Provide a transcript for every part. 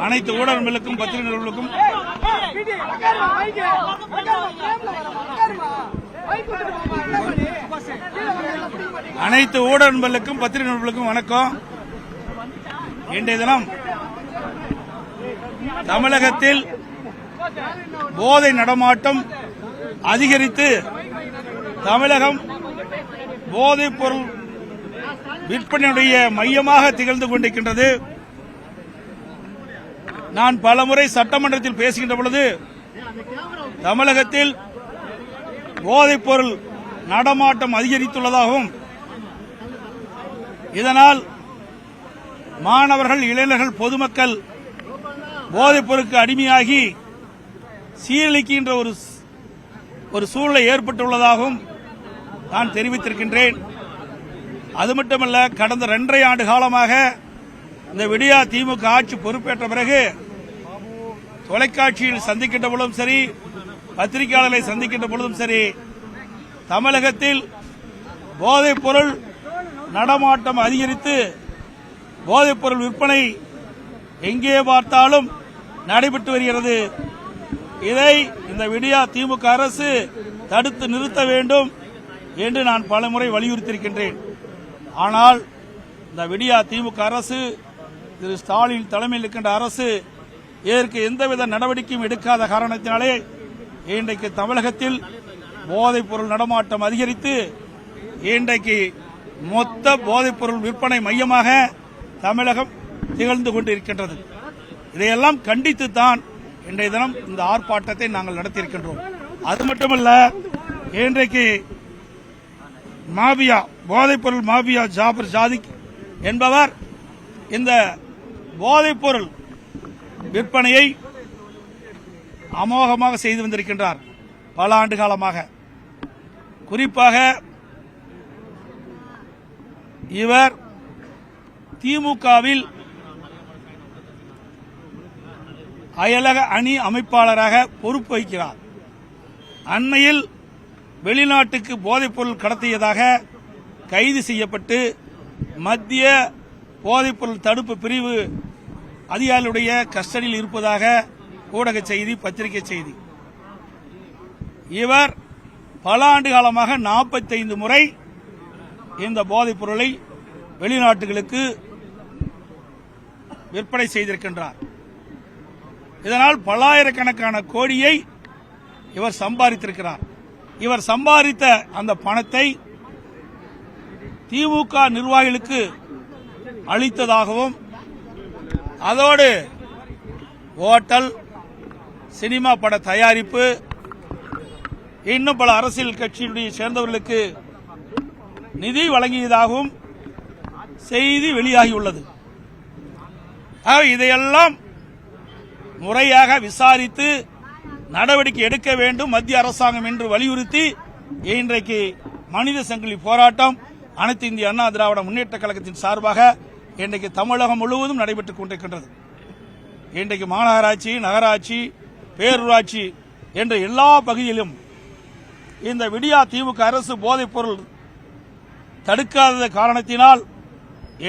அனைத்து ஊடகங்களுக்கும் பத்திரிகை நிறுவனங்களுக்கும் அனைத்து ஊடகங்களுக்கும் பத்திரிகை நிறுவனங்களுக்கும் வணக்கம். இன்றைய தினம் தமிழகத்தில் போதை நடமாட்டம் அதிகரித்து தமிழகம் போதைப் பொருள் விற்பனையுடைய மையமாக திகழ்ந்து கொண்டிருக்கின்றது. நான் பலமுறை சட்டமன்றத்தில் பேசுகின்ற பொழுது தமிழகத்தில் போதைப் பொருள் நடமாட்டம் அதிகரித்துள்ளதாகவும் இதனால் மாணவர்கள், இளைஞர்கள், பொதுமக்கள் போதைப் பொருளுக்கு அடிமையாகி சீரழிக்கின்ற ஒரு சூழ்நிலை ஏற்பட்டுள்ளதாகவும் நான் தெரிவித்திருக்கின்றேன். அது மட்டுமல்ல, கடந்த 2.5 ஆண்டு காலமாக இந்த விடியா திமுக ஆட்சி பொறுப்பேற்ற பிறகு தொலைக்காட்சியில் சந்திக்கின்ற பொழுதும் சரி, பத்திரிகையாளர்களை சந்திக்கின்ற பொழுதும் சரி, தமிழகத்தில் போதைப் பொருள் நடமாட்டம் அதிகரித்து போதைப் பொருள் விற்பனை எங்கே பார்த்தாலும் நடைபெற்று வருகிறது. இதை இந்த விடியா திமுக அரசு தடுத்து நிறுத்த வேண்டும் என்று நான் பலமுறை வலியுறுத்தியிருக்கின்றேன். ஆனால் இந்த விடியா திமுக அரசு, திரு ஸ்டாலின் தலைமையில் இருக்கின்ற அரசு இதற்கு எந்தவித நடவடிக்கையும் எடுக்காத காரணத்தினாலே இன்றைக்கு தமிழகத்தில் போதைப் பொருள் நடமாட்டம் அதிகரித்து இன்றைக்கு மொத்த போதைப் பொருள் விற்பனை மையமாக தமிழகம் திகழ்ந்து கொண்டிருக்கின்றது. இதையெல்லாம் கண்டித்துத்தான் இன்றைய தினம் இந்த ஆர்ப்பாட்டத்தை நாங்கள் நடத்தியிருக்கின்றோம். அது மட்டுமல்ல, இன்றைக்கு மாபியா, போதைப் பொருள் மாபியா ஜாபர் சாதிக் என்பவர் இந்த போதைப் பொருள் விற்பனையை அமோகமாக செய்து வந்திருக்கின்றார் பல ஆண்டு காலமாக. குறிப்பாக இவர் திமுகவில் அயலக அணி அமைப்பாளராக பொறுப்பு வகிக்கிறார். அண்மையில் வெளிநாட்டுக்கு போதைப் பொருள் கடத்தியதாக கைது செய்யப்பட்டு மத்திய போதைப் பொருள் தடுப்பு பிரிவு அதிகாரிகளுடைய கஸ்டடியில் இருப்பதாக ஊடக செய்தி, பத்திரிகை செய்தி. இவர் பல ஆண்டு காலமாக 45 முறை இந்த போதைப் பொருளை வெளிநாட்டுகளுக்கு விற்பனை செய்திருக்கின்றார். இதனால் பல்லாயிரக்கணக்கான கோடியை இவர் சம்பாதித்திருக்கிறார். இவர் சம்பாதித்த அந்த பணத்தை திமுக நிர்வாகிகளுக்கு அளித்ததாகவும், அதோடு ஓட்டல், சினிமா பட தயாரிப்பு, இன்னும் பல அரசியல் கட்சியுடைய சேர்ந்தவர்களுக்கு நிதி வழங்கியதாகவும் செய்தி வெளியாகியுள்ளது. இதையெல்லாம் முறையாக விசாரித்து நடவடிக்கை எடுக்க வேண்டும் மத்திய அரசாங்கம் என்று வலியுறுத்தி இன்றைக்கு மனித சங்கிலி போராட்டம் அனைத்து இந்திய அண்ணா திராவிட முன்னேற்ற கழகத்தின் சார்பாக இன்றைக்கு தமிழகம் முழுவதும் நடைபெற்றுக் கொண்டிருக்கின்றது. இன்றைக்கு மாநகராட்சி, நகராட்சி, பேரூராட்சி என்ற எல்லா பகுதியிலும் இந்த விடியா திமுக அரசு போதைப் பொருள் தடுக்காத காரணத்தினால்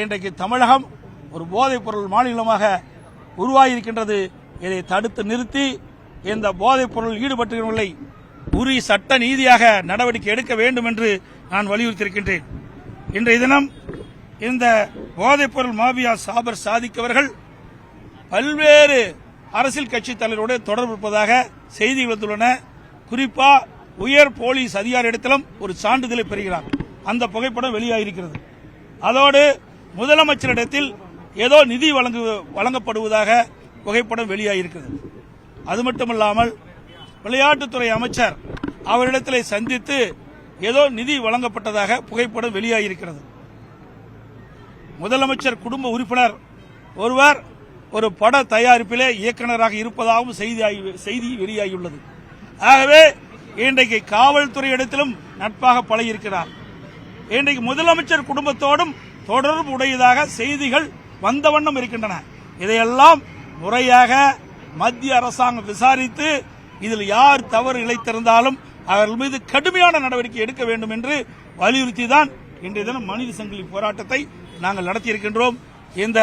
இன்றைக்கு தமிழகம் ஒரு போதைப் பொருள் மாநிலமாக உருவாகியிருக்கின்றது. இதை தடுத்து நிறுத்தி இந்த போதைப் பொருள் ஈடுபட்டுள்ளவர்களை உரிய சட்ட நீதியாக நடவடிக்கை எடுக்க வேண்டும் என்று நான் வலியுறுத்தியிருக்கின்றேன். இன்றைய தினம் இந்த போதைப் பொருள் மாபியா ஜாபர் சாதிக் அவர்கள் பல்வேறு அரசியல் கட்சி தலைவரோடு தொடர்பு இருப்பதாக செய்திகள் வந்துள்ளன. குறிப்பா உயர் போலீஸ் அதிகாரியிடத்திலும் ஒரு சான்றிதழை பெறுகிறார். அந்த புகைப்படம் வெளியாகியிருக்கிறது. அதோடு முதலமைச்சரிடத்தில் ஏதோ நிதி வழங்கப்படுவதாக புகைப்படம் வெளியாகியிருக்கிறது. அது மட்டுமல்லாமல் விளையாட்டுத்துறை அமைச்சர் அவரிடத்தில் சந்தித்து ஏதோ நிதி வழங்கப்பட்டதாக புகைப்படம் வெளியாகியிருக்கிறது. முதலமைச்சர் குடும்ப உறுப்பினர் ஒருவர் ஒரு பட தயாரிப்பிலே இயக்குநராக இருப்பதாகவும் செய்தி வெளியாகியுள்ளது. ஆகவே இன்றைக்கு காவல்துறை இடத்திலும் நட்பாக பழகியிருக்கிறார். இன்றைக்கு முதலமைச்சர் குடும்பத்தோடும் தொடர்பு உடையதாக செய்திகள் வந்த வண்ணம் இருக்கின்றன. இதையெல்லாம் முறையாக மத்திய அரசாங்கம் விசாரித்து இதில் யார் தவறு இழைத்திருந்தாலும் அவர்கள் மீது கடுமையான நடவடிக்கை எடுக்க வேண்டும் என்று வலியுறுத்திதான் இன்றைய தினம் மனித சங்கிலி போராட்டத்தை நாங்கள் நடத்தியிருக்கின்றோம். இந்த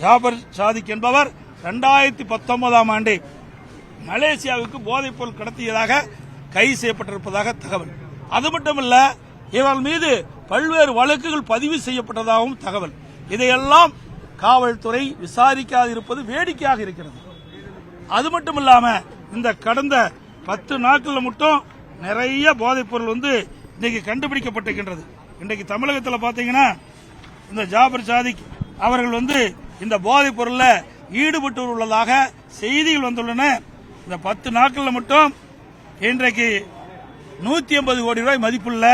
ஜாபர் சாதிக் என்பவர் 2019ஆம் ஆண்டு மலேசியாவுக்கு போதைப் பொருள் கடத்தியதாக கைது செய்யப்பட்டிருப்பதாக தகவல். அது மட்டுமல்ல, இவர்கள் மீது பல்வேறு வழக்குகள் பதிவு செய்யப்பட்டதாகவும் தகவல். இதையெல்லாம் காவல்துறை விசாரிக்காதிருப்பது வேடிக்கையாக இருக்கிறது. அது மட்டுமில்லாம இந்த கடந்த 10 நாட்களில் மட்டும் நிறைய போதைப் பொருள் இன்னைக்கு கண்டுபிடிக்கப்பட்டிருக்கின்றது. இன்றைக்கு தமிழகத்தில் பாத்தீங்கன்னா இந்த ஜாபர் சாதிக் அவர்கள் இந்த போதைப் பொருளில் ஈடுபட்டு உள்ளதாக செய்திகள் வந்துள்ளன. இந்த 10 நாட்களில் மட்டும் இன்றைக்கு 150 கோடி ரூபாய் மதிப்புள்ள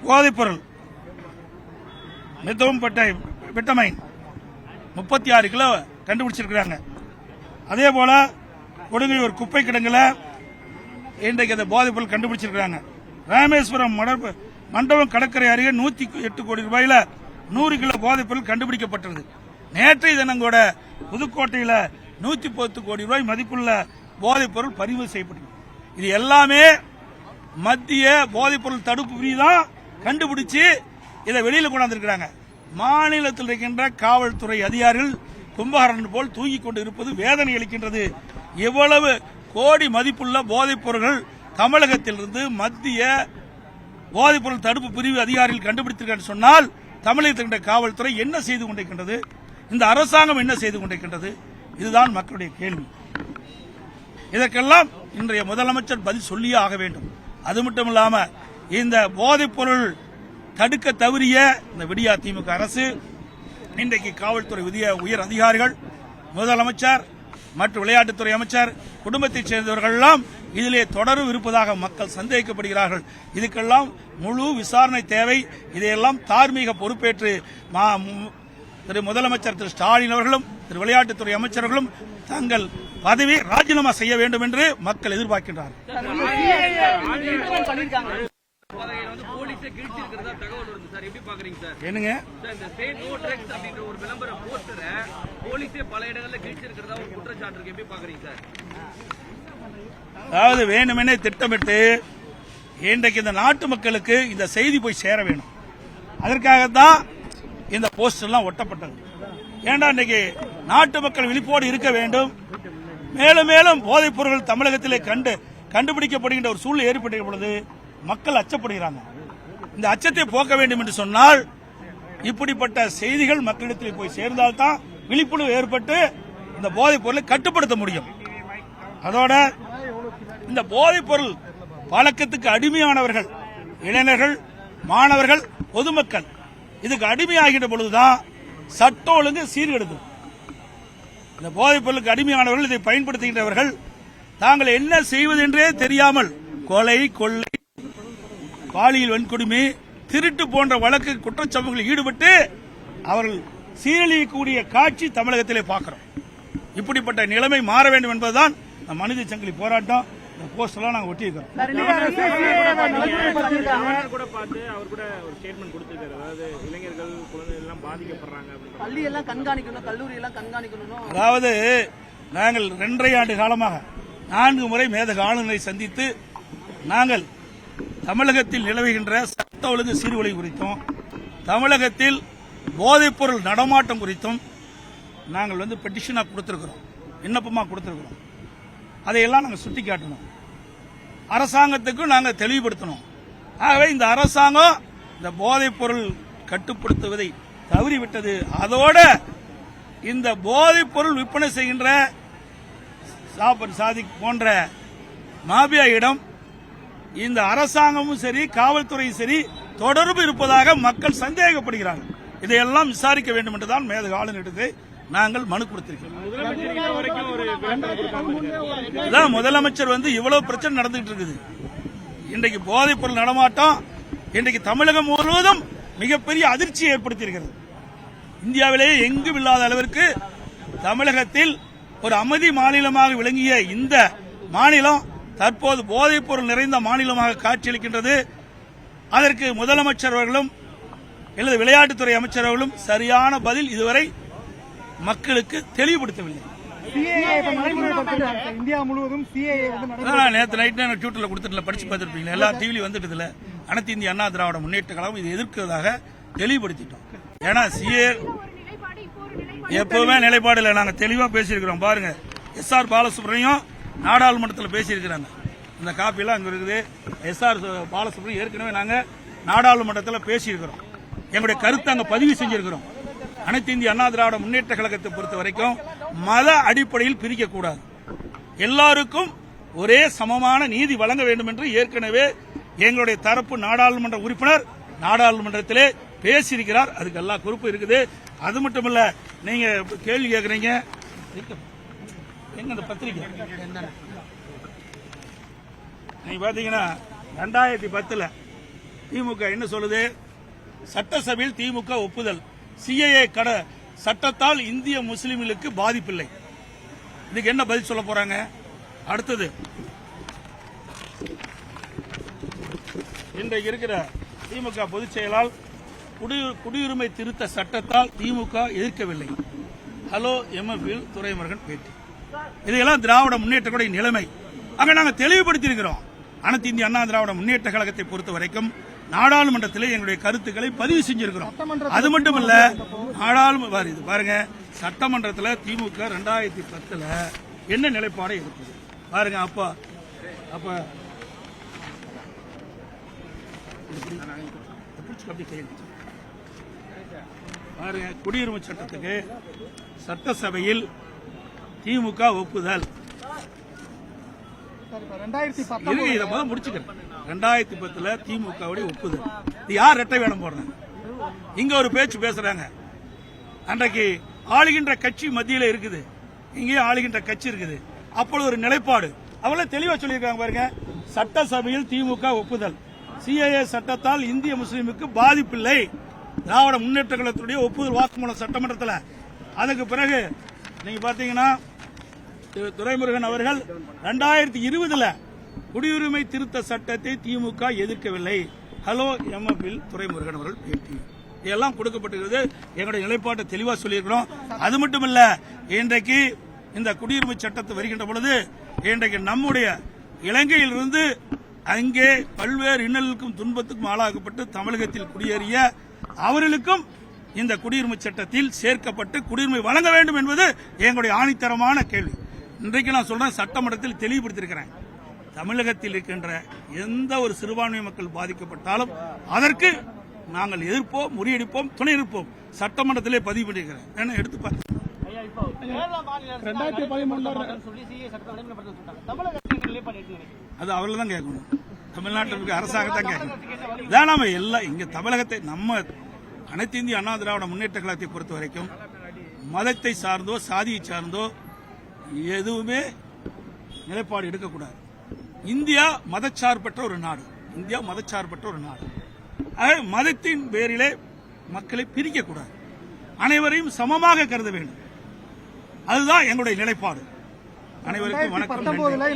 போதைப் பொருள் விட்டமைன் 36 கிலோ கண்டுபிடிச்சிருக்கிறாங்க. அதே போல கொடுங்கையூர் குப்பை கிடங்குல இன்றைக்கு அந்த போதைப் பொருள் கண்டுபிடிச்சிருக்கிறாங்க. ராமேஸ்வரம் மண்டபம் கடற்கரை அருகே 108 கோடி ரூபாயில 100 கிலோ போதைப் பொருள் கண்டுபிடிக்கப்பட்டது. நேற்றைய தினம் கூட புதுக்கோட்டையில் 110 கோடி ரூபாய் மதிப்புள்ள போதைப் பொருள் பதிவு செய்யப்பட்டது. இது எல்லாமே மத்திய போதைப் பொருள் தடுப்பு பிரிவு தான் கண்டுபிடிச்சு இதை வெளியில கொண்டாந்துருக்கிறாங்க. மாநிலத்தில் இருக்கின்ற காவல்துறை அதிகாரிகள் கும்பகரணன் போல் தூங்கிக் கொண்டு இருப்பது வேதனை அளிக்கின்றது. எவ்வளவு கோடி மதிப்புள்ள போதைப் பொருட்கள் தமிழகத்திலிருந்து மத்திய போதைப் பொருள் தடுப்பு பிரிவு அதிகாரிகள் கண்டுபிடித்திருக்கிறார் சொன்னால் தமிழகத்தின் காவல்துறை என்ன செய்து கொண்டிருக்கின்றது? இந்த அரசாங்கம் என்ன செய்து கொண்டிருக்கின்றது? இதுதான் மக்களுடைய கேள்வி. இதற்கெல்லாம் இன்றைய முதலமைச்சர் பதில் சொல்லியே ஆக வேண்டும். அது மட்டுமில்லாம இந்த போதைப் பொருள் தடுக்க தவறிய இந்த விடியா திமுக அரசு இன்றைக்கு காவல்துறை உயர் அதிகாரிகள், முதலமைச்சர் மற்றும் விளையாட்டுத்துறை அமைச்சர், குடும்பத்தைச் சேர்ந்தவர்கள் எல்லாம் இதிலே தொடரும் இருப்பதாக மக்கள் சந்தேகிக்கப்படுகிறார்கள். இதுக்கெல்லாம் முழு விசாரணை தேவை. இதையெல்லாம் தார்மீக பொறுப்பேற்று திரு முதலமைச்சர் திரு ஸ்டாலின் அவர்களும் திரு விளையாட்டுத்துறை அமைச்சர்களும் தங்கள் பதவியை ராஜினாமா செய்ய வேண்டும் என்று மக்கள் எதிர்பார்க்கின்றனர். என்னங்க அதாவது வேணுமெனே திட்டமிட்டு இன்றைக்கு இந்த நாட்டு மக்களுக்கு இந்த செய்தி போய் சேர வேணும். அதற்காகத்தான் இந்த போஸ்டர் எல்லாம் ஒட்டப்பட்டது. ஏண்டா இன்னைக்கு நாட்டு மக்கள் விழிப்போடு இருக்க வேண்டும். மேலும் மேலும் போதைப் பொருட்கள் தமிழகத்திலே கண்டுபிடிக்கப்படுகின்ற ஒரு சூழ்நிலை ஏற்பட்ட பொழுது மக்கள் அச்சப்படுகிறாங்க. இந்த அச்சத்தை போக்க வேண்டும் என்று சொன்னால் இப்படிப்பட்ட செய்திகள் மக்களிடத்தில் போய் சேர்ந்தால்தான் விழிப்புணர்வு ஏற்பட்டு இந்த போதைப் பொருளை கட்டுப்படுத்த முடியும். அதோட இந்த போதைப் பொருள் பழக்கத்துக்கு அடிமையானவர்கள், இளைஞர்கள், மாணவர்கள், பொதுமக்கள் இதுக்கு அடிமையாகின்ற பொழுதுதான் சட்ட ஒழுங்கு சீர்கெடுக்கும். இந்த போதைப் பொருளுக்கு அடிமையானவர்கள், இதை பயன்படுத்துகின்றவர்கள் தாங்கள் என்ன செய்வது என்றே தெரியாமல் கொலை, கொள்ளை, பாலியல் வன்கொடுமை, திருட்டு போன்ற வழக்கு குற்றச்சம்பவங்களில் ஈடுபட்டு அவர்கள் சீரழியக்கூடிய காட்சி தமிழகத்திலே பார்க்கிறோம். இப்படிப்பட்ட நிலைமை மாற வேண்டும் என்பதுதான் மனித சங்கிலி போராட்டம். இந்த போஸ்டர்லாம் நாங்கள் ஒட்டியிருக்கிறோம். அதாவது நாங்கள் 2.5 ஆண்டு காலமாக 4 முறை மேதக ஆளுநரை சந்தித்து நாங்கள் தமிழகத்தில் நிலவுகின்ற சட்ட ஒழுங்கு சீர்குலை குறித்தும் தமிழகத்தில் போதைப் பொருள் நடமாட்டம் குறித்தும் நாங்கள் பெட்டிஷனாக கொடுத்திருக்கிறோம், விண்ணப்பமாக கொடுத்திருக்கிறோம். அதையெல்லாம் நாங்கள் சுட்டிக்காட்டணும், அரசாங்கத்துக்கும் நாங்கள் தெளிவுபடுத்தணும். ஆகவே இந்த அரசாங்கம் இந்த போதைப் பொருள் கட்டுப்படுத்துவதை தவறிவிட்டது. அதோட இந்த போதைப் பொருள் விற்பனை செய்கின்ற ஜாபர் சாதிக் போன்ற மாபியாயிடம் இந்த அரசாங்கமும் சரி காவல்துறையும் சரி தொடர்பு இருப்பதாக மக்கள் சந்தேகப்படுகிறார்கள். இதையெல்லாம் விசாரிக்க வேண்டும் என்றுதான் மேதக ஆளுநருக்கு நாங்கள் மனு கொடுத்திருக்கிறோம். முதலமைச்சர் இவ்வளவு பிரச்சனை நடந்துகிட்டு இருக்குது. இன்றைக்கு போதைப் பொருள் நடமாட்டம் இன்றைக்கு தமிழகம் முழுவதும் மிகப்பெரிய அதிர்ச்சியை ஏற்படுத்தியிருக்கிறது. இந்தியாவிலேயே எங்கும் இல்லாத அளவிற்கு தமிழகத்தில் ஒரு அமைதி மாநிலமாக விளங்கிய இந்த மாநிலம் தற்போது போதைப் பொருள் நிறைந்த மாநிலமாக காட்சியளிக்கின்றது. அதற்கு முதலமைச்சர் அவர்களும் அல்லது விளையாட்டுத்துறை அமைச்சர் அவர்களும் சரியான பதில் இதுவரை மக்களுக்கு தெளிவுபடுத்தவில்லை. இந்தியா முழுவதும் நேற்று நைட் ட்விட்டர்ல கொடுத்துட்டு படிச்சு பார்த்திருப்பீங்க, எல்லா டிவிலையும் வந்துட்டதுல அனைத்து இந்திய அண்ணா திராவிட முன்னேற்ற கழகம் இதை எதிர்க்கிறதாக தெளிவுபடுத்திட்டோம். ஏன்னா எப்பவுமே நிலைப்பாடு இல்லை. நாங்க தெளிவா பேசியிருக்கிறோம். பாருங்க, எஸ்ஆர் பாலசுப்ரமணியம் நாடாளுமன்றத்தில் பேசியிருக்கிறாங்க. இந்த காப்பியெல்லாம் அங்க இருக்குது. எஸ்ஆர் பாலசுப்ரமணியம் ஏற்கனவே நாங்க நாடாளுமன்றத்தில் பேசியிருக்கிறோம். எங்களுடைய கருத்தை அங்க பதிவு செஞ்சிருக்கிறோம். அனைத்து இந்திய அண்ணா திராவிட முன்னேற்ற கழகத்தை பொறுத்த வரைக்கும் மத அடிப்படையில் பிரிக்கக்கூடாது. எல்லாருக்கும் ஒரே சமமான நீதி வழங்க வேண்டும் என்று ஏற்கனவே எங்களுடைய தரப்பு நாடாளுமன்ற உறுப்பினர் நாடாளுமன்றத்திலே பேசியிருக்கிறார். அதுக்கு எல்லா குறிப்பு இருக்குது. அது மட்டுமல்ல, நீங்க கேள்வி கேட்கறீங்க, எங்க அந்த பத்திரிகை நீங்க பாத்தீங்கன்னா 2010 திமுக என்ன சொல்லுது? சட்டசபையில் திமுக ஒப்புதல், சிஏஏ சட்டத்தால் இந்திய முஸ்லிம்களுக்கு பாதிப்பில்லை. இதுக்கு என்ன பதில் சொல்ல போறாங்க? அடுத்தது, இன்றைக்கு இருக்கிற திமுக பொதுச் செயலால் குடியுரிமை திருத்த சட்டத்தால் திமுக எதிர்க்கவில்லை. ஹலோ எம்எஃப்இல் துரைமுருகன் பேட்டி. இதையெல்லாம் திராவிட முன்னேற்ற கழக நிலைமை. அங்க நாங்கள் தெளிவுபடுத்தியிருக்கிறோம். அனைத்து இந்திய அண்ணா திராவிட முன்னேற்ற கழகத்தை பொறுத்த வரைக்கும் நாடாளுமன்றத்தில் எங்களுடைய கருத்துக்களை பதிவு செஞ்சிருக்கிறோம். அது மட்டுமல்ல, நாடாளுமன்ற பாருங்க, சட்டமன்றத்தில் திமுக 2010 என்ன நிலைப்பாடு இருக்குது பாருங்க. அப்ப பாருங்க, குடியுரிமை சட்டத்துக்கு சட்டசபையில் திமுக ஒப்புதல். இதை முடிச்சுக்கிறேன். 2010 திமுக ஒப்புதல். இது யார் இரட்டை வேடம் போடுறாங்க? இங்க ஒரு பேச்சு பேசுறாங்க. அன்றைக்கு ஆளுகின்ற கட்சி மத்தியில் இருக்குது, இங்கேயும் ஆளுகின்ற கட்சி இருக்குது. அப்பொழுது ஒரு நிலைப்பாடு அவள தெளிவா சொல்லியிருக்காங்க. பாருங்க, சட்டசபையில் திமுக ஒப்புதல், சிஏஏ சட்டத்தால் இந்திய முஸ்லிமுக்கு பாதிப்பில்லை. திராவிட முன்னேற்ற கழகத்துடைய ஒப்புதல் வாக்குமூலம் சட்டமன்றத்தில். அதுக்கு பிறகு நீங்க பாத்தீங்கன்னா துரைமுருகன் அவர்கள் 2020 குடியுரிமை திருத்த சட்டத்தை திமுக எதிர்க்கவில்லை. ஹலோ எம்எஃப்இல் துரைமுருகன் அவர்கள் பேட்டி. இதெல்லாம் கொடுக்கப்பட்டிருக்கிறது. எங்களுடைய நிலைப்பாட்டை தெளிவா சொல்லியிருக்கிறோம். அது மட்டுமல்ல, இன்றைக்கு இந்த குடியுரிமை சட்டத்தை வருகின்ற பொழுது இன்றைக்கு நம்முடைய இலங்கையிலிருந்து அங்கே பல்வேறு இன்னலுக்கும் துன்பத்துக்கும் ஆளாக்கப்பட்டு தமிழகத்தில் குடியேறிய அவர்களுக்கும் இந்த குடியுரிமை சட்டத்தில் சேர்க்கப்பட்டு குடியுரிமை வழங்க வேண்டும் என்பது எங்களுடைய ஆணித்தரமான கேள்வி. இன்றைக்கு நான் சொல்றேன், சட்டமன்றத்தில் தெளிவுபடுத்தியிருக்கிறேன். தமிழகத்தில் இருக்கின்ற எந்த ஒரு சிறுபான்மை மக்கள் பாதிக்கப்பட்டாலும் அதற்கு நாங்கள் எதிர்ப்போம், முறியடிப்போம், துணை இருப்போம். சட்டமன்றத்திலே பதிவு பண்ணியிருக்கிறேன். எடுத்து பார்த்து 2013 அது அவர்கள் தான் கேட்கணும். தமிழ்நாட்டில் அரசாங்கத்தான் கேட்கணும். வேணாம எல்லாம் இங்க தமிழகத்தை நம்ம அனைத்து இந்திய அண்ணா திராவிட முன்னேற்ற கழகத்தை பொறுத்த வரைக்கும் மதத்தை சார்ந்தோ சாதியை சார்ந்தோ எதுவுமே நிலைப்பாடு எடுக்கக்கூடாது. இந்தியா மதச்சார்பற்ற ஒரு நாடு. இந்தியா மதச்சார்பற்ற ஒரு நாடு. மதத்தின் பேரிலே மக்களை பிரிக்கக்கூடாது. அனைவரையும் சமமாக கருத வேண்டும். அதுதான் எங்களுடைய நிலைப்பாடு. அனைவருக்கும் வணக்கம்.